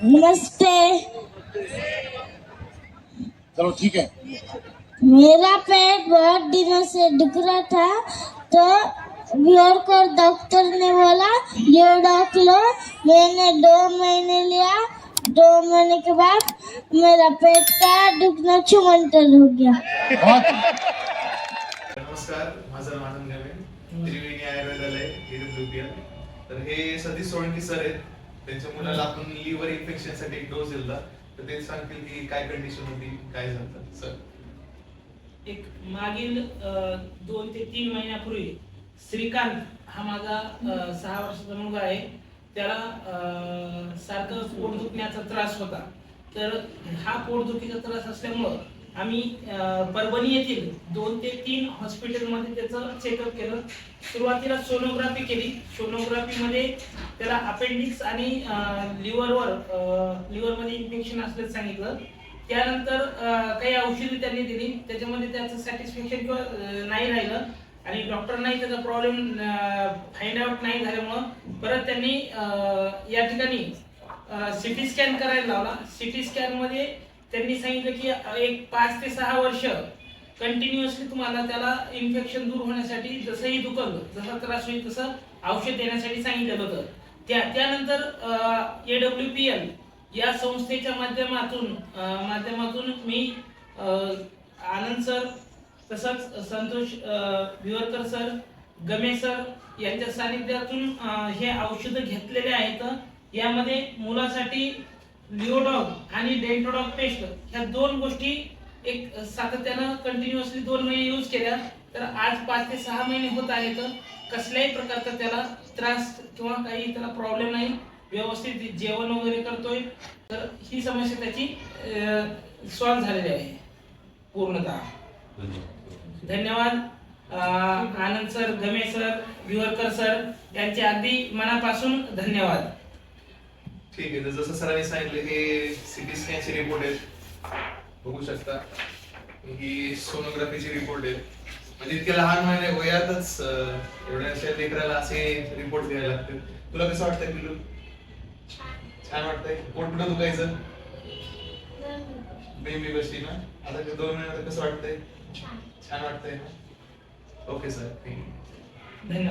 नमस्ते। चलो ठीक है। मेरा पेट बहुत दिनों से दुख रहा था, तो व्योर को डॉक्टर ने बोला लियोडॉक लो। मैंने 2 महीने लिया। 2 महीने के बाद मेरा पेट का दुखना छुमंतर हो गया। नमस्कार, माझं नाव आनंद गमे, त्रिवेणी आयुर्वेदालय AWPL. तर हे सतीश सोळंकी सर आहेत. त्यांच्या मुलाला आपण लिव्हर इन्फेक्शन साठी एक डोस दिला, तर ते सांगतील की काय कंडिशन होती, काय झालं. सर, एक मागील 2 ते 3 महिन्यापूर्वी श्रीकांत हा माझा 6 वर्षाचा मुलगा आहे. त्याला सारखं पोट दुखण्याचा त्रास होता. तर हा पोटदुखीचा त्रास असल्यामुळं आम्ही परभणी येथील 2 ते 3 हॉस्पिटलमध्ये त्याचं चेकअप केलं. सुरुवातीला सोनोग्राफी केली. सोनोग्राफीमध्ये त्याला अपेंडिक्स आणि लिव्हरमध्ये इन्फेक्शन असल्याचं सांगितलं. त्यानंतर काही औषधी त्यांनी दिली. त्याच्यामध्ये त्याचं सॅटिस्फॅक्शन किंवा नाही राहिलं आणि डॉक्टरनाही त्याचा प्रॉब्लेम फाइंड आउट नाही झाल्यामुळं परत त्यांनी या ठिकाणी सिटी स्कॅन करायला लावला. सिटी स्कॅन मध्ये त्यांनी सांगितलं की एक 5 ते 6 वर्ष कंटिन्युअसली तुम्हाला त्याला इन्फेक्शन दूर होण्यासाठी जसंही दुखल, जसा त्रास होईल तसं औषध देण्यासाठी सांगितलेलं होतं. त्यानंतर AWPL या संस्थेच्या माध्यमातून मी आनंद सर, तसंच संतोष भिवरकर सर, गमे सर यांच्या सानिध्यातून हे औषधं घेतलेले आहेत. यामध्ये मुलासाठी लिओडॉग आणि डेंटोडॉग पेस्ट ह्या 2 गोष्टी एक सातत्यानं कंटिन्युअसली 2 महिने यूज केल्या. तर आज 5 ते 6 महिने होत आहेत. कसल्याही प्रकारचा त्याला त्रास किंवा काही त्याला प्रॉब्लेम नाही. व्यवस्थित जेवण वगैरे करतोय. तर ही समस्या त्याची सॉल्व्ह झालेली आहे पूर्णतः. धन्यवाद आनंद सर, गमे सर, भिवरकर सर यांचे अगदी मनापासून धन्यवाद. ठीक आहे. तर जसं सरांनी सांगितलं, हे सिटी स्कॅनचे रिपोर्ट आहेत, बघू शकता. ही सोनोग्राफीची रिपोर्ट आहे. म्हणजे इतक्या लहान वयातच एवढ्याशा लेकराला असे रिपोर्ट द्यायला लागतात. तुला कसं वाटतंय पिलू? छान वाटतंय? पोट कुठं दुखायचं? बेबी बसली ना. आता 2 महिन्यात कसं वाटतंय? छान वाटतंय ना. Okay sir, thank you. धन्यवाद.